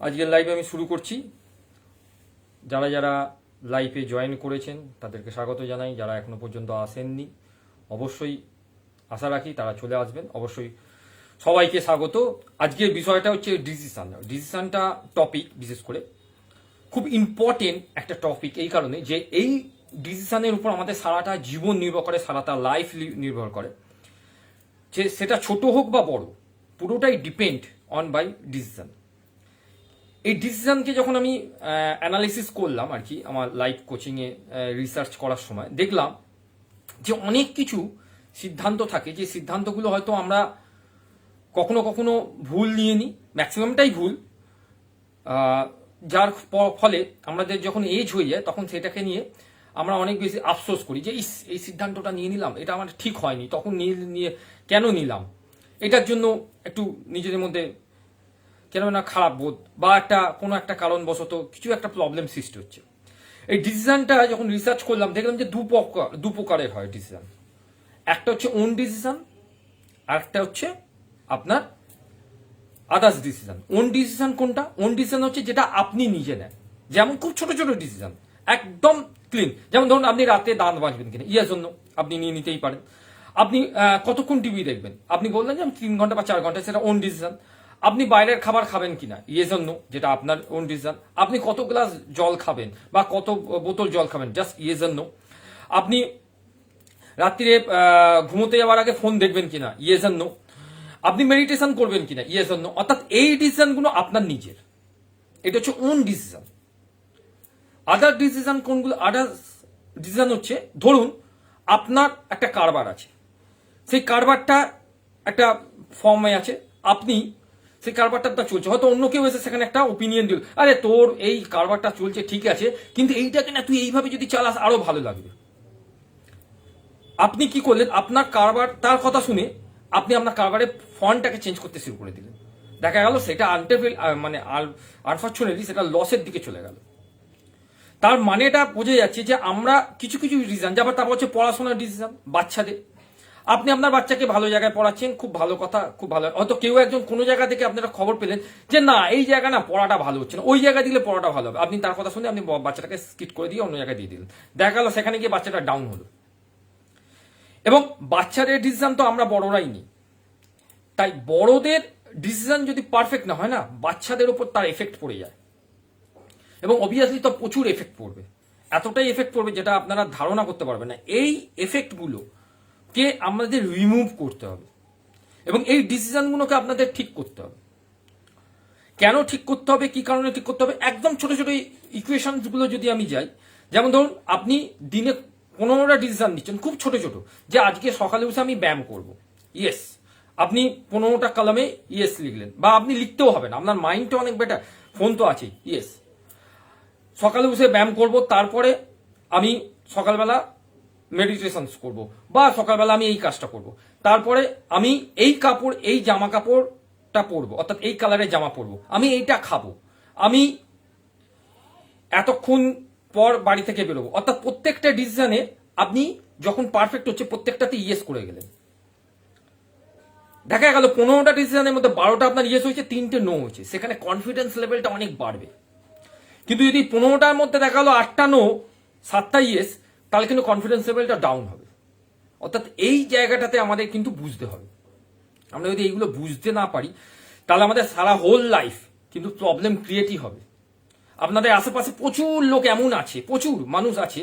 আজকের লাইভে আমি শুরু করছি। যারা যারা লাইভে জয়েন করেছেন তাদেরকে স্বাগত জানাই। যারা এখনো পর্যন্ত আসেননি অবশ্যই আশা রাখি তারা চলে আসবেন। অবশ্যই সবাইকে স্বাগত। আজকের বিষয়টা হচ্ছে ডিসিশনটা টপিক, বিশেষ করে খুব ইম্পর্টেন্ট একটা টপিক এই কারণে যে এই ডিসিশনের উপর আমাদের সারাটা জীবন নির্ভর করে, সারাটা লাইফ নির্ভর করে। যে সেটা ছোট হোক বা বড়, পুরোটাই ডিপেন্ড অন বাই ডিসিশন। এই ডিসিশনকে যখন আমি অ্যানালিসিস করলাম আর কি আমার লাইভ কোচিংয়ে রিসার্চ করার সময়, দেখলাম যে অনেক কিছু সিদ্ধান্ত থাকে যে সিদ্ধান্তগুলো হয়তো আমরা কখনো কখনো ভুল নিয়ে নিই, ম্যাক্সিমামটাই ভুল, যার ফলে আমাদের যখন এজ হয়ে যায় তখন সেটাকে নিয়ে আমরা অনেক বেশি আফসোস করি যে এই সিদ্ধান্তটা নিয়ে নিলাম, এটা আমার ঠিক হয়নি, তখন নিয়ে কেন নিলাম, এটার জন্য একটু নিজেদের মধ্যে কেন না খারাপ বোধ বা কোনো একটা কারণবশত কিছু একটা প্রবলেম সৃষ্টি হচ্ছে। এই ডিসিশনটা যখন রিসার্চ করলাম দেখলাম যে দু প্রকারের হয় ডিসিশন। একটা হচ্ছে ওন ডিসিশন, আর একটা হচ্ছে আপনার আদার্স ডিসিশন। ওন ডিসিশন কোনটা? ওন ডিসিশন হচ্ছে যেটা আপনি নিজে নেন, যেমন খুব ছোট ছোট ডিসিশন, একদম ক্লিন। যেমন ধরুন আপনি রাতে দাঁত মাজবেন কিনা, ইয়ার জন্য আপনি নিয়ে নিতেই পারেন। আপনি কতক্ষণ টিভি দেখবেন, আপনি বললেন যে আমি 3 ঘন্টা বা 4 ঘন্টা, সেটা ওন ডিসিশন। আপনি বাইরের খাবার খাবেন কিনা, ইয়েস অর নো, যেটা আপনার ওন ডিসিশন। আপনি কত গ্লাস জল খাবেন বা কত বোতল জল খাবেন, জাস্ট ইয়েস অর নো। আপনি রাত্রিরে ঘুমোতে যাওয়ার আগে ফোন দেখবেন কিনা, ইয়েস অর নো। আপনি মেডিটেশন করবেন কিনা, ইয়েস অর নো। অর্থাৎ এই ডিসিশনগুলো আপনার নিজের, এটা হচ্ছে ওন ডিসিশন। আদার ডিসিশন কোনগুলো? আদার ডিসিশন হচ্ছে ধরুন আপনার একটা কারবার আছে, সেই কারবারটা একটা ফর্মে আছে, আপনি সেই কারবারটা চলছে, হয়তো অন্য কেউ এসে সেখানে একটা ওপিনিয়ন দিল, আরে তোর এই কারবারটা চলছে ঠিক আছে, কিন্তু এইটাকে না তুই এইভাবে যদি চালাস আরো ভালো লাগবে। আপনি কি করলেন? আপনার কারবার, তার কথা শুনে আপনি আপনার কারবারের ফন্টটাকে চেঞ্জ করতে শুরু করে দিলেন। দেখা গেল সেটা মানে আনফরচুনেটলি সেটা লসের দিকে চলে গেল। তার মানে এটা বোঝা যাচ্ছে যে আমরা কিছু কিছু ডিসিশন, তারপর হচ্ছে পড়াশোনার ডিসিশন। বাচ্চাদের, আপনি আপনার বাচ্চাকে ভালো জায়গায় পড়াচ্ছেন, খুব ভালো কথা, খুব ভালো। হয়তো কেউ একজন কোনো জায়গা থেকে আপনারা খবর পেলেন যে না এই জায়গা না পড়াটা ভালো হচ্ছে না, ওই জায়গায় দিলে পড়াটা ভালো হবে। আপনি তার কথা শুনে আপনি বাচ্চাটাকে স্কিট করে দিয়ে অন্য জায়গায় দিয়ে দিলেন। দেখা গেল সেখানে গিয়ে বাচ্চাটা ডাউন হলো। এবং বাচ্চাদের ডিসিশন তো আমরা বড়রাই নিই, তাই বড়দের ডিসিশন যদি পারফেক্ট না হয় না, বাচ্চাদের উপর তার এফেক্ট পড়ে যায়। এবং অবভিয়াসলি তো প্রচুর এফেক্ট পড়বে, এতটাই এফেক্ট পড়বে যেটা আপনারা ধারণা করতে পারবেন না। এই এফেক্টগুলো কে আমাদের রিমুভ করতে হবে এবং এই ডিসিশনগুলোকে আপনাদের ঠিক করতে হবে। কেন ঠিক করতে হবে, কি কারণে ঠিক করতে হবে, একদম ছোট ছোট ইকুয়েশনগুলো যদি আমি যাই, যেমন ধরুন আপনি দিনে 15টা ডিসিশন নিচ্ছেন, খুব ছোট ছোট, যে আজকে সকালে উঠে আমি ব্যায়াম করব, ইয়েস, আপনি 15টা কলমে ইয়েস লিখলেন, বা আপনি লিখতেও হবে না, আপনার মাইন্ডটা অনেক বেটার, ফোন তো আছেই, ইয়েস, সকালে উঠে ব্যায়াম করব, তারপরে আমি সকালবেলা মেডিটেশন করব, বা সকালবেলা আমি এই কাজটা করব, তারপরে আমি এই জামা কাপড় শার্টটা পরবো, অর্থাৎ এই কালারের জামা পরবো, আমি এইটা খাবো, আমি এতক্ষণ পর বাড়ি থেকে বেরোবো, অর্থাৎ প্রত্যেকটা ডিসিশনে আপনি যখন পারফেক্ট হচ্ছে প্রত্যেকটাতে ইয়েস করে গেলেন। দেখা গেল 15টা ডিসিশনের মধ্যে 12টা আপনার ইয়েস হয়েছে, 3টে নো হয়েছে, সেখানে কনফিডেন্স লেভেলটা অনেক বাড়বে। কিন্তু যদি 15টার মধ্যে দেখা গেলো 8টা নো 7টা ইয়েস, তাহলে কিন্তু কনফিডেন্স লেভেলটা ডাউন হবে। অর্থাৎ এই জায়গাটাতে আমাদের কিন্তু বুঝতে হবে। আমরা যদি এইগুলো বুঝতে না পারি তাহলে আমাদের সারা হোল লাইফ কিন্তু প্রবলেম ক্রিয়েটই হবে। আপনাদের আশেপাশে প্রচুর লোক এমন আছে, প্রচুর মানুষ আছে,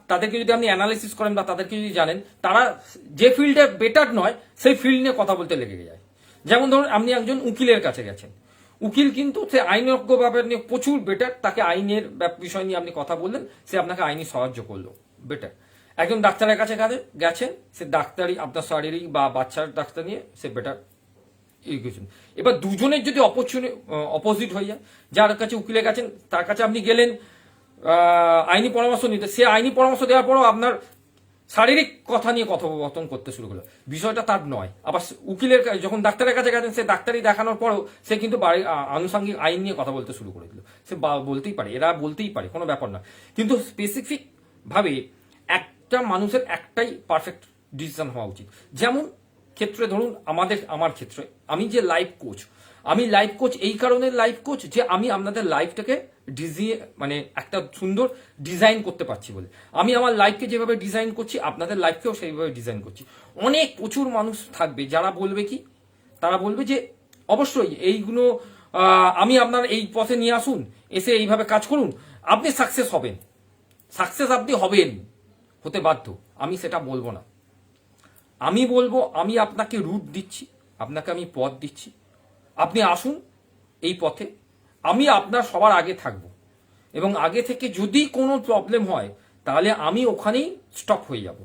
তাদেরকে যদি আপনি অ্যানালিসিস করেন বা তাদেরকে যদি জানেন, তারা যে ফিল্ডে বেটার নয় সেই ফিল্ড নিয়ে কথা বলতে লেগে যায়। যেমন ধরুন আপনি একজন উকিলের কাছে গেছেন, উকিল কিন্তু সে আইনজ্ঞ ব্যাপার নিয়ে প্রচুর বেটার, তাকে আইনের বিষয় নিয়ে আপনি কথা বললেন, সে আপনাকে আইনি সাহায্য করলো, বেটার। একজন ডাক্তারের কাছে গেছেন, সে ডাক্তারি আপনার শারীরিক বা বাচ্চার ডাক্তার নিয়ে সে বেটার এডুকেশন। এবার দুজনের যদি অপোজিট হয়ে যায়, যার কাছে উকিলে গেছেন তার কাছে আপনি গেলেন আইনি পরামর্শ নিতে, সে আইনি পরামর্শ দেওয়ার পরও আপনার শারীরিক কথা নিয়ে কথোপকথন করতে শুরু করলো, বিষয়টা তার নয়। আবার উকিলের যখন ডাক্তারের কাছে গেছেন, সে ডাক্তারি দেখানোর পরও সে কিন্তু আনুষঙ্গিক আইন নিয়ে কথা বলতে শুরু করে দিল। সে বলতেই পারে, এরা বলতেই পারে, কোনো ব্যাপার না। কিন্তু স্পেসিফিক ভাবে একটা মানুষের একটাই পারফেক্ট ডিসিশন হওয়া উচিত। যেমন ক্ষেত্রে ধরুন আমার ক্ষেত্রে আমি যে লাইফ কোচ, আমি লাইফ কোচ এই কারণে লাইফ কোচ যে আমি আপনাদের লাইফটাকে মানে একটা সুন্দর ডিজাইন করতে পারছি বলে। আমি আমার লাইফকে যেভাবে ডিজাইন করছি আপনাদের লাইফকেও সেইভাবে ডিজাইন করছি। অনেক প্রচুর মানুষ থাকবে যারা বলবে কি, তারা বলবে যে অবশ্যই এইগুলো আমি আপনার এই পথে নিয়ে আসুন, এসে এইভাবে কাজ করুন, আপনি সাকসেস হবেন। সাকসেস আপনি হবেন, হতে বাধ্য। আমি সেটা বলবো না। আমি বলবো আমি আপনাকে রুট দিচ্ছি, আপনাকে আমি পথ দিচ্ছি, আপনি আসুন এই পথে, আমি আপনার সবার আগে থাকব, এবং আগে থেকে যদি কোনো প্রবলেম হয় তাহলে আমি ওখানেই স্টপ হয়ে যাব।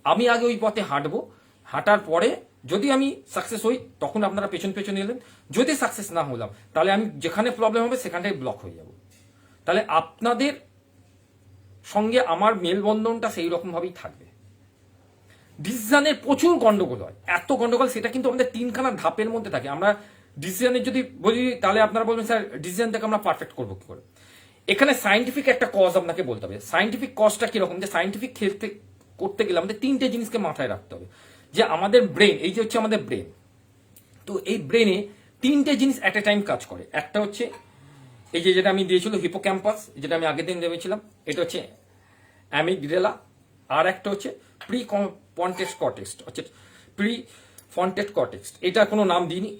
আমি আগে ওই পথে হাঁটবো, হাঁটার পরে যদি আমি সাকসেস হই তখন আপনারা পেছন পেছন এলেন, যদি সাকসেস না হলাম তাহলে আমি যেখানে প্রবলেম হবে সেখানটাই ব্লক হয়ে যাব। তাহলে আপনাদের সঙ্গে আমার মেলবন্ধনটা সেই রকম ভাবেই থাকবে। ডিসিশনের প্রচুর গন্ডগোল হয়, এত গন্ডগোল, সেটা কিন্তু আমাদের 3খানা ধাপের মধ্যে থাকে। আমরা ডিসিশনের যদি বলি তাহলে আপনারা বলবেন স্যার ডিসিশন থেকে আমরা পারফেক্ট করবো কি করে। এখানে সাইন্টিফিক একটা কজ আপনাকে বলতে হবে। সাইন্টিফিক কজটা কিরকম, যে সাইন্টিফিক খেলতে করতে গেলে আমাদের 3টে জিনিসকে মাথায় রাখতে হবে। যে আমাদের ব্রেন, এই যে হচ্ছে আমাদের ব্রেন, তো এই ব্রেনে 3টে জিনিস এট এ টাইম কাজ করে। একটা হচ্ছে এই যে যেটা আমি দিয়েছিল হিপোক্যাম্পাস, যেটা আমি আগের দিন ভেবেছিলাম, এটা হচ্ছে অ্যামিগডেলা, আর একটা হচ্ছে প্রিফন্টাল কর্টেক্স, হচ্ছে প্রিফন্টাল কর্টেক্স, এটা কোনো নাম দিইনি।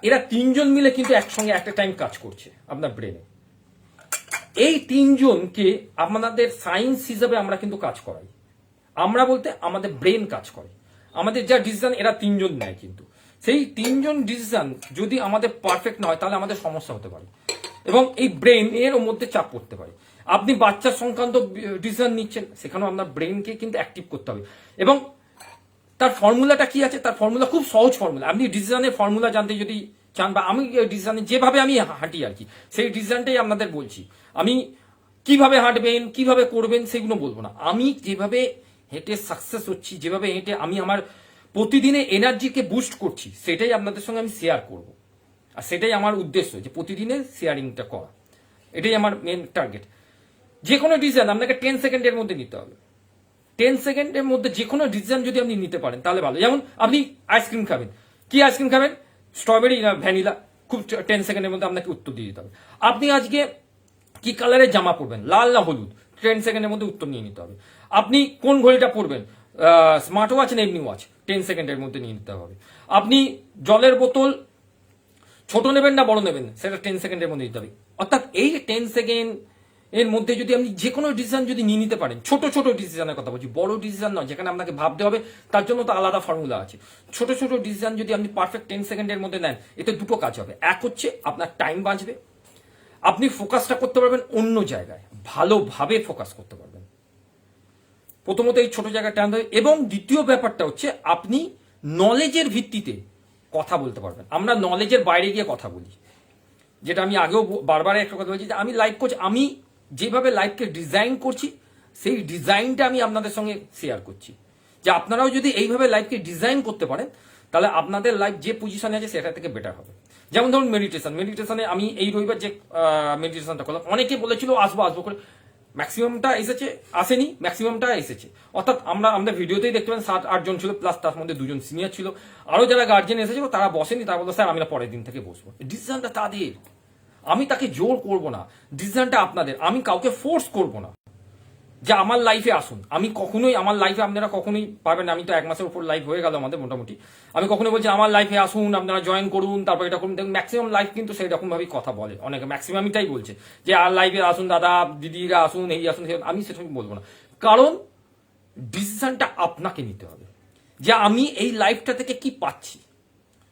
এরা 3জন মিলে কিন্তু একসঙ্গে একটা টাইম কাজ করছে আপনার ব্রেনে। এই 3জনকে আপনাদের সায়েন্স হিসাবে আমরা কিন্তু কাজ করাই। আমরা বলতে আমাদের ব্রেন কাজ করে, আমাদের যা ডিসিশন এরা 3জন নেয়। কিন্তু সেই 3জন ডিসিশন যদি আমাদের পারফেক্ট না হয় তাহলে আমাদের সমস্যা হতে পারে, এবং এই ব্রেন এর মধ্যে চাপ পড়তে পারে। আপনি বাচ্চা সংক্রান্ত ডিসিশন নিচ্ছেন, সেখানেও আপনার ব্রেনকে কিন্তু অ্যাক্টিভ করতে হবে। এবং তার ফর্মুলাটা কি আছে, তার ফর্মুলা খুব সহজ ফর্মুলা। আপনি ডিসিশনের ফর্মুলা জানতে যদি চান, বা আমি ডিসিশনে যেভাবে আমি হাঁটি আর কি, সেই ডিসিশনটাই আপনাদের বলছি। আমি কিভাবে হাঁটবেন, কিভাবে করবেন সেগুলো বলবো না। আমি যেভাবে হেঁটে সাকসেস হচ্ছি, যেভাবে হেঁটে আমি আমার প্রতিদিনে এনার্জিকে বুস্ট করছি, সেটাই আপনাদের সঙ্গে আমি শেয়ার করব। আর সেটাই আমার উদ্দেশ্য, যে প্রতিদিনে শেয়ারিংটা করা, এটাই আমার মেন টার্গেট। যে কোনো ডিসিশন আপনাকে 10 সেকেন্ডের মধ্যে নিতে হবে। 10 সেকেন্ডের মধ্যে যে কোনো ডিসিশন যদি আপনি নিতে পারেন তাহলে ভালো। যেমন আপনি আইসক্রিম খাবেন, কি আইসক্রিম খাবেন, স্ট্রবেরি না ভ্যানিলা, খুব 10 সেকেন্ডের মধ্যে আপনাকে উত্তর দিয়ে দিতে হবে। আপনি আজকে কি কালারের জামা পরবেন, লাল না হলুদ, 10 সেকেন্ডের মধ্যে উত্তর নিয়ে নিতে হবে। আপনি কোন ঘড়িটা পরবেন, স্মার্ট ওয়াচ না এমনি ওয়াচ, 10 সেকেন্ডের মধ্যে নিয়ে নিতে হবে। আপনি জলের বোতল ছোট নেবেন না বড় নেবেন, সেটা 10 সেকেন্ডের মধ্যে নিতে হবে। অর্থাৎ এই 10 সেকেন্ড এর মধ্যে যদি আপনি যে কোনো ডিসিশন যদি নিয়ে নিতে পারেন, ছোট ছোট ডিসিশনের কথা বলছি, বড় ডিসিশন নয় যেখানে আপনাকে ভাবতে হবে, তার জন্য তো আলাদা ফর্মুলা আছে। ছোট ছোট ডিসিশন যদি আপনি পারফেক্ট 10 সেকেন্ডের মধ্যে নেন, এতে দুটো কাজ হবে। এক হচ্ছে আপনার টাইম বাঁচবে, আপনি ফোকাসটা করতে পারবেন অন্য জায়গায়, ভালোভাবে ফোকাস করতে পারবেন। প্রথমত এই ছোট জায়গাটা আনতে হবে, এবং দ্বিতীয় ব্যাপারটা হচ্ছে আপনি নলেজের ভিত্তিতে কথা বলতে পারবেন। আমরা নলেজের বাইরে গিয়ে কথা বলি, যেটা আমি আগেও বারবার একটা কথা বলছি, যে আমি লাইফ কোচ, আমি যেভাবে লাইফকে ডিজাইন করছি সেই ডিজাইনটা আমি আপনাদের সঙ্গে শেয়ার করছি, যে আপনারাও যদি এইভাবে লাইফকে ডিজাইন করতে পারেন তাহলে আপনাদের লাইফ যে পজিশনে আছে সেটা থেকে বেটার হবে। যেমন ধরুন মেডিটেশনে আমি এই রবিবার যে মেডিটেশনটা করলাম, অনেকে বলেছিল আসবো করে, ম্যাক্সিমামটা এসেছে, আসেনি, ম্যাক্সিমামটা এসেছে। অর্থাৎ আমাদের ভিডিওতেই দেখতে পাবেন 7-8 জন ছিল, প্লাস তার মধ্যে 2 জন সিনিয়র ছিল, আরো যারা গার্জেন এসেছিল তারা বসেনি, তারা বলতো স্যার আমি না পরের দিন থেকে বসবো। ডিসিশনটা তাদের, আমি তাকে জোর করব না, ডিসিশনটা আপনাদের, আমি কাউকে ফোর্স করব না যে আমার লাইফে আসুন। আমি কখনোই আমার লাইফে আপনারা কখনোই পাবেন না, আমি তো 1 মাসের উপর লাইফ হয়ে গেল আমাদের মোটামুটি, আমি কখনোই বলছি আমার লাইফে আসুন, আপনারা জয়েন করুন, তারপর এটা করুন। দেখুন ম্যাক্সিমাম লাইফ কিন্তু সেই রকম ভাবেই কথা বলে, অনেকে ম্যাক্সিমামটাই বলছে যে আর লাইফে আসুন দাদা দিদিরা আসুন, এই আসুন, আমি সেটা বলবো না, কারণ ডিসিশনটা আপনাকে নিতে হবে যে আমি এই লাইফটা থেকে কি পাচ্ছি,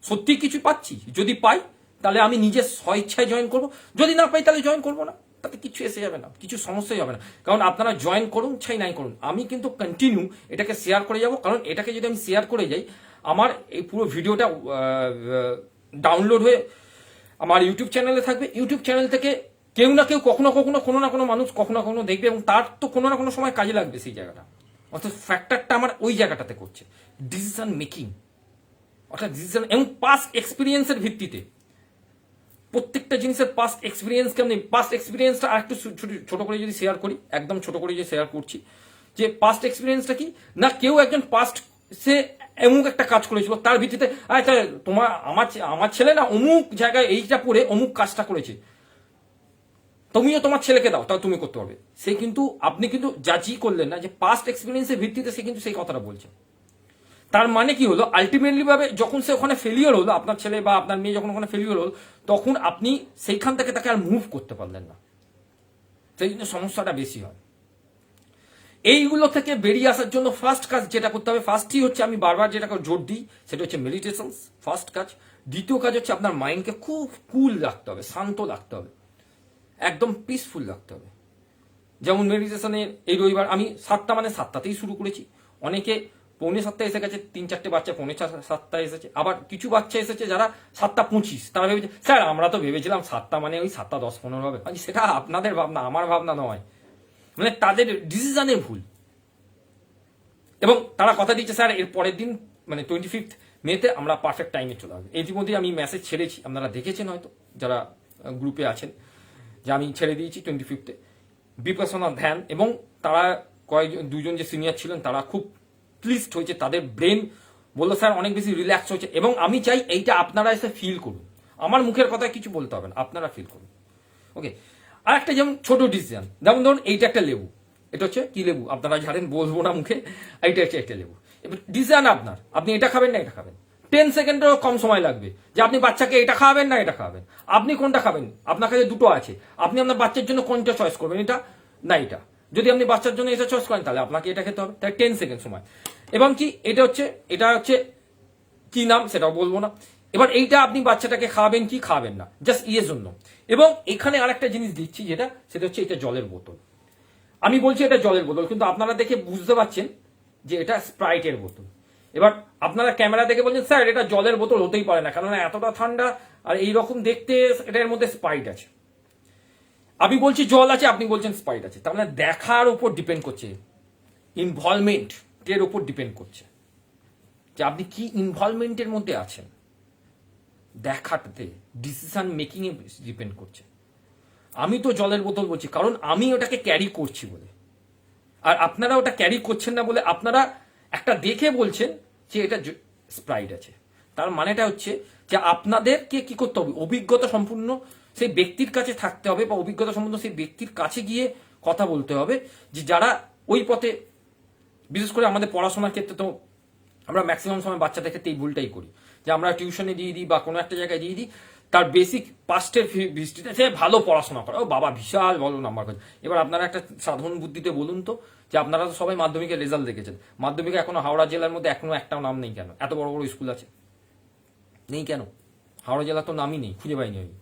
সত্যি কিছু পাচ্ছি। যদি পাই তাহলে আমি নিজের স্বইচ্ছায় জয়েন করব, যদি না পাই তাহলে জয়েন করবো না, তাতে কিছু এসে যাবে না, কিছু সমস্যাই হবে না। কারণ আপনারা জয়েন করুন চাই নাই করুন, আমি কিন্তু কন্টিনিউ এটাকে শেয়ার করে যাব। কারণ এটাকে যদি আমি শেয়ার করে যাই, আমার এই পুরো ভিডিওটা ডাউনলোড হয়ে আমার ইউটিউব চ্যানেলে থাকবে, ইউটিউব চ্যানেল থেকে কেউ না কেউ কখনো কোনো না কোনো মানুষ কখনো কখনো দেখবে, এবং তার তো কোনো না কোনো সময় কাজে লাগবে সেই জায়গাটা। অর্থাৎ ফ্যাক্টরটা আমার ওই জায়গাটাতে করছে, ডিসিশন মেকিং, অর্থাৎ ডিসিশন এবং পাস্ট এক্সপিরিয়েন্সের ভিত্তিতে। প্রত্যেকটা জিনিসের পাস্ট এক্সপিরিয়েন্স কেমন, পাস্ট এক্সপিরিয়েন্সটা আর একটু ছোট করে যদি শেয়ার করি, একদম ছোট করে যে শেয়ার করছি, যে পাস্ট এক্সপিরিয়েন্সটা কি না, কেউ একজন পাস্ট সে অমুক একটা কাজ করেছিল, তার ভিত্তিতে তোমার আমার ছেলে না অমুক জায়গায় এইটা পড়ে অমুক কাজটা করেছে, তুমিও তোমার ছেলেকে দাও, তাও তুমি করতে পারবে। সে কিন্তু আপনি কিন্তু জাজই করলেন না যে পাস্ট এক্সপিরিয়েন্সের ভিত্তিতে সে কিন্তু সেই কথাটা বলছে। তার মানে কি হলো, আলটিমেটলি ভাবে যখন সে ওখানে ফেলিওর হলো, আপনার ছেলে বা আপনার মেয়ে যখন ওখানে ফেলিওর হলো, তখন আপনি সেইখান থেকে তাকে আর মুভ করতে পারলেন না, সেই জন্য সমস্যাটা বেশি হয়। এইগুলো থেকে বেরিয়ে আসার জন্য ফার্স্ট কাজ যেটা করতে হবে, ফার্স্টই হচ্ছে আমি বারবার যেটাকে জোর দিই সেটা হচ্ছে মেডিটেশন, ফার্স্ট কাজ। দ্বিতীয় কাজ হচ্ছে আপনার মাইন্ডকে খুব কুল রাখতে হবে, শান্ত রাখতে হবে, একদম পিসফুল রাখতে হবে। যেমন মেডিটেশনের এই রবিবার আমি 7টা মানে 7টাতেই শুরু করেছি, অনেকে 6:45 এসে গেছে, 3-4টে বাচ্চা 6:45 এসেছে, আবার কিছু বাচ্চা এসেছে যারা 7:25, তারা ভেবেছে স্যার আমরা তো ভেবেছিলাম 7টা মানে ওই 7:10-15 হবে। সেটা আপনাদের ভাবনা, আমার ভাবনা নয়, মানে তাদের ডিসিশনের ভুল। এবং তারা কথা দিচ্ছে স্যার এর পরের দিন মানে 25 মেতে আমরা পারফেক্ট টাইমে চলে আসবে। ইতিমধ্যে আমি মেসেজ ছেড়েছি, আপনারা দেখেছেন হয়তো যারা গ্রুপে আছেন, যে আমি ছেড়ে দিয়েছি 25 বিপাসনা ধ্যান। এবং তারা দুজন যে সিনিয়র ছিলেন তারা খুব প্লিজড হয়েছে, তাদের ব্রেন বললো স্যার অনেক বেশি রিল্যাক্স হয়েছে। এবং আমি চাই এইটা আপনারা এসে ফিল করুন, আমার মুখের কথায় কিছু বলতে হবে না, আপনারা ফিল করুন। ওকে, আর একটা যেমন ছোট ডিসিশন, যেমন ধরুন এইটা একটা লেবু, এটা হচ্ছে কি লেবু আপনারা জানেন, বলবো না মুখে, এইটা হচ্ছে একটা লেবু। এবার ডিসিশন আপনার, আপনি এটা খাবেন না এটা খাবেন, 10 সেকেন্ডেরও কম সময় লাগবে যে আপনি বাচ্চাকে এটা খাওয়াবেন না এটা খাওয়াবেন, আপনি কোনটা খাবেন, আপনার কাছে দুটো আছে, আপনি আপনার বাচ্চার জন্য কোনটা চয়েস করবেন, এটা না এটা। যদি আপনি বাচ্চার জন্য এটা চয়েস করেন তাহলে আপনাকে এটা খেতে হবে, তাই 10 সেকেন্ড সময়। এবং কি এটা হচ্ছে কি নাম সেটাও বলবো না। এবার এইটা আপনি বাচ্চাটাকে খাওয়াবেন কি খাওয়াবেন না, জাস্ট ইয়ের জন্য। এবং এখানে আরেকটা জিনিস দিচ্ছি সেটা হচ্ছে এটা জলের বোতল। আমি বলছি এটা জলের বোতল, কিন্তু আপনারা দেখে বুঝতে পারছেন যে এটা স্প্রাইটের বোতল। এবার আপনারা ক্যামেরা দেখে বলছেন স্যার এটা জলের বোতল হতেই পারে না, কেননা এতটা ঠান্ডা আর এইরকম দেখতে, এটার মধ্যে স্প্রাইট আছে। আমি বলছি জল আছে, আপনি বলছেন স্প্রাইট আছে, তার মানে দেখার উপর ডিপেন্ড করছে, ইনভলভমেন্ট এর উপর ডিপেন্ড করছে যে আপনি কি ইনভলভমেন্টের মধ্যে আছেন, দেখাতে ডিসিশন মেকিং এ ডিপেন্ড করছে। আমি তো জলের বোতল বলছি কারণ আমি ওটাকে ক্যারি করছি বলে, আর আপনারা ওটা ক্যারি করছেন না বলে আপনারা একটা দেখে বলছেন যে এটা স্প্রাইট আছে। তার মানেটা হচ্ছে যে আপনাদেরকে কি করতে হবে, অভিজ্ঞতা সম্পূর্ণ সেই ব্যক্তির কাছে থাকতে হবে, বা অভিজ্ঞতা সম্পূর্ণ সেই ব্যক্তির কাছে গিয়ে কথা বলতে হবে, যে যারা ওই পথে, বিশেষ করে আমাদের পড়াশোনার ক্ষেত্রে তো আমরা ম্যাক্সিমাম সময় বাচ্চাদের ক্ষেত্রে এই ভুলটাই করি, যে আমরা টিউশনে দিয়ে দিই বা কোনো একটা জায়গায় দিয়ে দিই, তার বেসিক পাস্টের ভিত্তিতে সে ভালো পড়াশোনা করে, ও বাবা বিশাল ভালো নাম্বার করে। এবার আপনারা একটা সাধারণ বুদ্ধিতে বলুন তো, যে আপনারা তো সবাই মাধ্যমিকের রেজাল্ট দেখেছেন, মাধ্যমিকে এখনো হাওড়া জেলার মধ্যে এখনো একটাও নাম নেই কেন? এত বড় বড় স্কুল আছে, নেই কেন? হাওড়া জেলা তো নামই নেই, খুঁজে পাইনি আমি,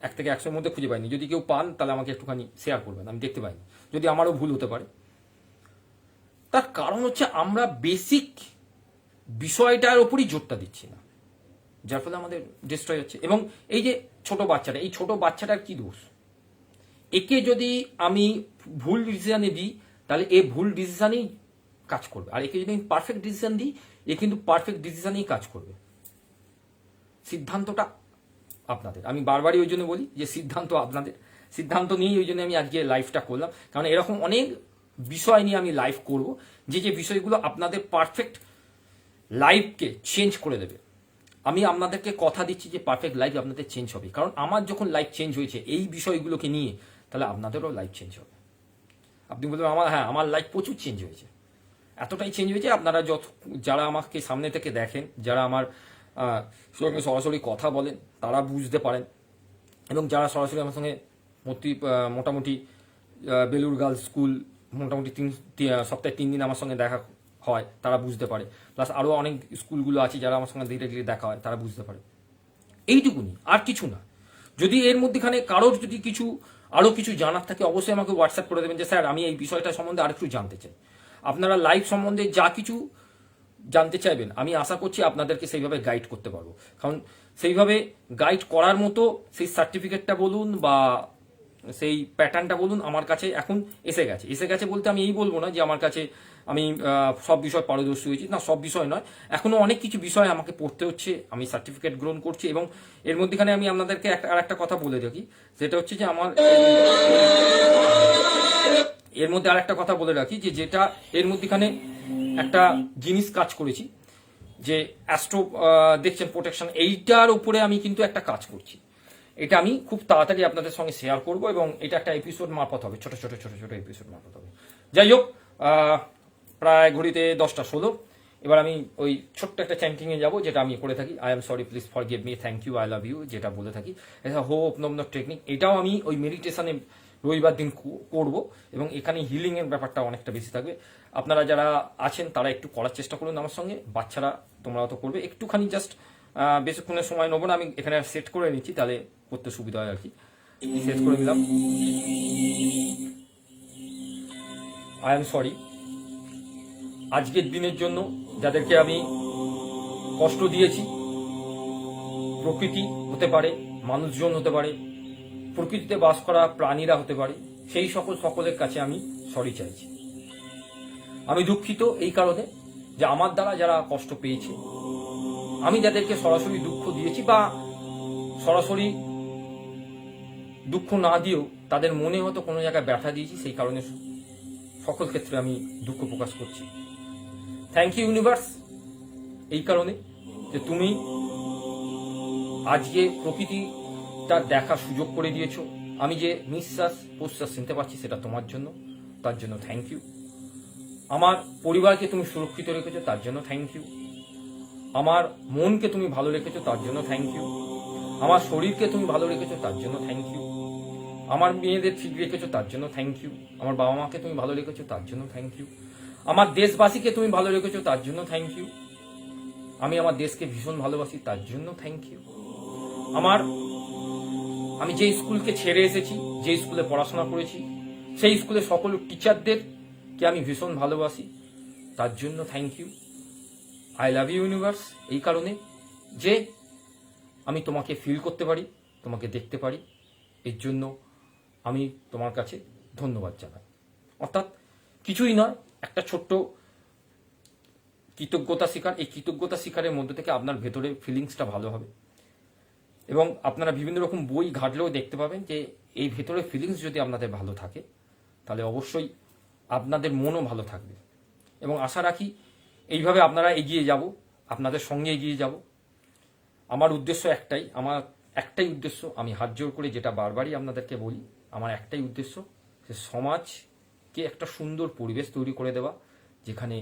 1 থেকে 100-এর মধ্যে খুঁজে পাইনি। যদি কেউ পান তাহলে আমাকে একটুখানি শেয়ার করবেন, আমি দেখতে পাইনি, যদি আমারও ভুল হতে পারে। তার কারণ হচ্ছে আমরা বেসিক বিষয়টার উপরই জোরটা দিচ্ছি না, যার ফলে আমাদের ডিস্ট্রয় হচ্ছে। এবং এই যে ছোট বাচ্চাটা, এই ছোট বাচ্চাটার কি দোষ? একে যদি আমি ভুল ডিসিশনে দিই তাহলে এ ভুল ডিসিশনেই কাজ করবে, আর একে যদি আমি পারফেক্ট ডিসিশন দিই এ কিন্তু পারফেক্ট ডিসিশনেই কাজ করবে। সিদ্ধান্তটা আপনাদের। আমি বারবারই ওই জন্য বলি যে সিদ্ধান্ত আপনাদের, সিদ্ধান্ত নিয়েই ওই জন্য আমি আজকে লাইভটা করলাম, কারণ এরকম অনেক বিষয় নিয়ে আমি লাইভ করব, যে বিষয়গুলো আপনাদের পারফেক্ট লাইফকে চেঞ্জ করে দেবে। আমি আপনাদেরকে কথা দিচ্ছি যে পারফেক্ট লাইফ আপনাদের চেঞ্জ হবে, কারণ আমার যখন লাইফ চেঞ্জ হয়েছে এই বিষয়গুলোকে নিয়ে, তাহলে আপনাদেরও লাইফ চেঞ্জ হবে। আপনি বলবেন আমার লাইফ প্রচুর চেঞ্জ হয়েছে, এতটাই চেঞ্জ হয়েছে, আপনারা যারা আমাকে সামনে থেকে দেখেন, যারা আমার সঙ্গে সরাসরি কথা বলেন, তারা বুঝতে পারেন, এবং যারা সরাসরি আমার সঙ্গে মোটামুটি বেলুর গার্লস স্কুল মোটামুটি সপ্তাহে 3 দিন আমার সঙ্গে দেখা হয়, তারা বুঝতে পারে। প্লাস আরও অনেক স্কুলগুলো আছে যারা আমার সঙ্গে ধীরে ধীরে দেখা হয়, তারা বুঝতে পারে। এইটুকুনি, আর কিছু না। যদি এর মধ্যেখানে কারোর যদি আরো কিছু জানার থাকে, অবশ্যই আমাকে হোয়াটসঅ্যাপ করে দেবেন যে স্যার আমি এই বিষয়টা সম্বন্ধে আরেকটু জানতে চাই। আপনারা লাইফ সম্বন্ধে যা কিছু জানতে চাইবেন, আমি আশা করছি আপনাদেরকে সেইভাবে গাইড করতে পারবো, কারণ সেইভাবে গাইড করার মতো সেই সার্টিফিকেটটা বলুন বা সেই প্যাটার্নটা বলুন আমার কাছে এখন এসে গেছে বলতে আমি এই বলবো না যে আমার কাছে আমি সব বিষয় পারদর্শী হয়েছি, না, সব বিষয় নয়, এখনো অনেক কিছু বিষয় আমাকে পড়তে হচ্ছে, আমি সার্টিফিকেট গ্রহণ করছি। এবং এর মধ্যেখানে আমি আপনাদেরকে আর একটা কথা বলে রাখি, সেটা হচ্ছে যে আমার এর মধ্যে আর একটা কথা বলে রাখি যে যেটা এর মধ্যেখানে একটা জিনিস কাজ করেছি, যে অ্যাস্ট্রো দেখছেন প্রোটেকশন, এইটার উপরে আমি কিন্তু একটা কাজ করছি। এটা আমি খুব তাড়াতাড়ি আপনাদের সঙ্গে শেয়ার করব, এবং এটা একটা এপিসোড মারফত হবে, ছোট ছোট এপিসোড মারফত হবে। যাই হোক, প্রায় ঘড়িতে 10:16। এবার আমি ওই ছোট্ট একটা চ্যান্টিংয়ে যাবো, যেটা আমি করে থাকি, I am sorry, please forgive me, thank you, I love you, যেটা বলে থাকি। হোপ নমন টেকনিক, এটাও আমি ওই মেডিটেশনে রবিবার দিন করব, এবং এখানে হিলিং এর ব্যাপারটা অনেকটা বেশি থাকবে। আপনারা যারা আছেন তারা একটু করার চেষ্টা করুন আমার সঙ্গে, বাচ্চারা তোমরাও তো করবে, একটুখানি জাস্ট বেশিক্ষণের সময় নেবো না, আমি এখানে সেট করে নিচ্ছি, তাহলে করতে সুবিধা হয় আর কি। সেট করে দিলাম, আই এম সরি আজকের দিনের জন্য যাদেরকে আমি কষ্ট দিয়েছি। প্রকৃতি হতে পারে, মানুষজন হতে পারে, প্রকৃতিতে বাস করা প্রাণীরা হতে পারে, সেই সকলের কাছে আমি সরি চাইছি। আমি দুঃখিত এই কারণে যে আমার দ্বারা যারা কষ্ট পেয়েছে, আমি যাদেরকে সরাসরি দুঃখ দিয়েছি বা সরাসরি দুঃখ না দিয়েও তাদের মনে হয়তো কোনো জায়গায় ব্যথা দিয়েছি, সেই কারণে সকল ক্ষেত্রে আমি দুঃখ প্রকাশ করছি। থ্যাংক ইউ ইউনিভার্স, এই কারণে যে তুমি আজকে প্রকৃতিটা দেখার সুযোগ করে দিয়েছো। আমি যে নিঃশ্বাস প্রশ্বাস নিতে পারছি সেটা তোমার জন্য, তার জন্য থ্যাংক ইউ। আমার পরিবারকে তুমি সুরক্ষিত রেখেছো, তার জন্য থ্যাংক ইউ। আমার মনকে তুমি ভালো রেখেছো, তার জন্য থ্যাংক ইউ। আমার শরীরকে তুমি ভালো রেখেছো, তার জন্য থ্যাংক ইউ। আমার মেয়েদের ঠিক রেখেছো, তার জন্য থ্যাংক ইউ। আমার বাবা মাকে তুমি ভালো রেখেছো, তার জন্য থ্যাংক ইউ। আমার দেশবাসীকে তুমি ভালো রেখেছো, তার জন্য থ্যাংক ইউ। আমি আমার দেশকে ভীষণ ভালোবাসি, তার জন্য থ্যাংক ইউ। আমি যে স্কুলকে ছেড়ে এসেছি, যে স্কুলে পড়াশোনা করেছি, সেই স্কুলের সকল টিচারদেরকে আমি ভীষণ ভালোবাসি, তার জন্য thank you. I love you universe, এই কারণে যে আমি তোমাকে ফিল করতে পারি, তোমাকে দেখতে পারি, এর জন্য আমি তোমার কাছে ধন্যবাদ জানাই। অর্থাৎ কিছুই নয়, একটা ছোট্ট কৃতজ্ঞতা স্বীকার। এই কৃতজ্ঞতা স্বীকারের মধ্যে থেকে আপনার ভেতরে ফিলিংসটা ভালো হবে, এবং আপনারা বিভিন্ন রকম বই ঘাটলেও দেখতে পাবেন যে এই ভেতরে ফিলিংস যদি আপনাদের ভালো থাকে, তাহলে অবশ্যই আপনাদের মনও ভালো থাকবে। এবং আশা রাখি এইভাবে আপনারা এগিয়ে যাব, আপনাদের সঙ্গে এগিয়ে যাব। আমার উদ্দেশ্য একটাই উদ্দেশ্য, আমি হাত জোর করে যেটা বারবারই আপনাদেরকে বলি, আমার একটাই উদ্দেশ্য, যে সমাজকে একটা সুন্দর পরিবেশ তৈরি করে দেওয়া, যেখানে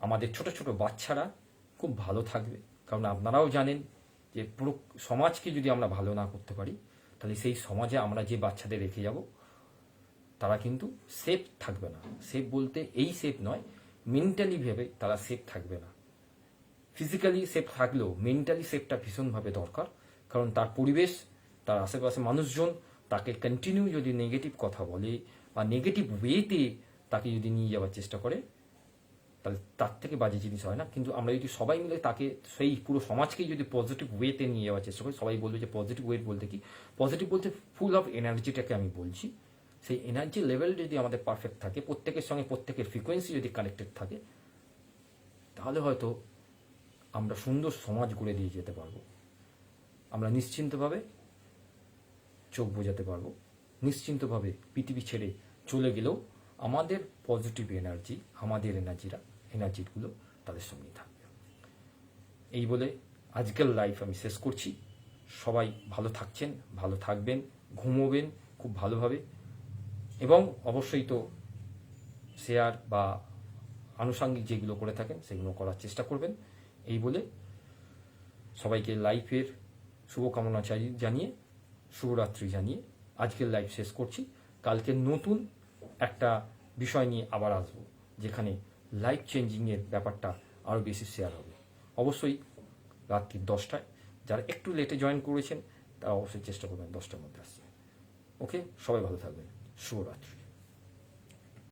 আমাদের ছোট ছোট বাচ্চারা খুব ভালো থাকবে। কারণ আপনারাও জানেন যে পুরো সমাজকে যদি আমরা ভালো না করতে পারি, তাহলে সেই সমাজে আমরা যে বাচ্চাদের রেখে যাব তারা কিন্তু সেফ থাকবে না। সেফ বলতে এই সেফ নয়, মেন্টালি ভেবে তারা সেফ থাকবে না। ফিজিক্যালি সেফ থাকলেও মেন্টালি সেফটা ভীষণভাবে দরকার, কারণ তার পরিবেশ, তার আশেপাশে মানুষজন তাকে কন্টিনিউ যদি নেগেটিভ কথা বলে বা নেগেটিভ ওয়েতে তাকে যদি নিয়ে যাওয়ার চেষ্টা করে, তাহলে তার থেকে বাজে জিনিস হয় না। কিন্তু আমরা যদি সবাই মিলে তাকে, সেই পুরো সমাজকেই যদি পজিটিভ ওয়েতে নিয়ে যাওয়ার চেষ্টা করি, সবাই বলবে যে পজিটিভ ওয়ে বলতে কি, পজিটিভ বলতে ফুল অফ এনার্জিটাকে আমি বলছি। সেই এনার্জি লেভেল যদি আমাদের পারফেক্ট থাকে, প্রত্যেকের সঙ্গে প্রত্যেকের ফ্রিকোয়েন্সি যদি কানেক্টেড থাকে, তাহলে হয়তো আমরা সুন্দর সমাজ গড়ে দিয়ে যেতে পারবো। আমরা নিশ্চিন্তভাবে চোখ বোঝাতে পারবো, নিশ্চিন্তভাবে পৃথিবী ছেড়ে চলে গেলেও আমাদের পজিটিভ এনার্জি, আমাদের এনার্জিগুলো তাদের সঙ্গেই থাকবে। এই বলে আজকের লাইফ আমি শেষ করছি। সবাই ভালো থাকছেন, ভালো থাকবেন, ঘুমোবেন খুব ভালোভাবে, এবং অবশ্যই তো শেয়ার বা আনুষঙ্গিক যেগুলো করে থাকেন সেগুলো করার চেষ্টা করবেন। এই বলে সবাইকে লাইফের শুভকামনা জানিয়ে, শুভরাত্রি জানিয়ে আজকের লাইভ শেষ করছি। কালকে নতুন একটা বিষয় নিয়ে আবার আসবো, যেখানে লাইফ চেঞ্জিংয়ের ব্যাপারটা আরও বেশি শেয়ার হবে। অবশ্যই রাত্রি 10টায়। যারা একটু লেটে জয়েন করেছেন তারা অবশ্যই চেষ্টা করবেন 10টার মধ্যে আসতে। ওকে, সবাই ভালো থাকবেন। শুভরাত্রি।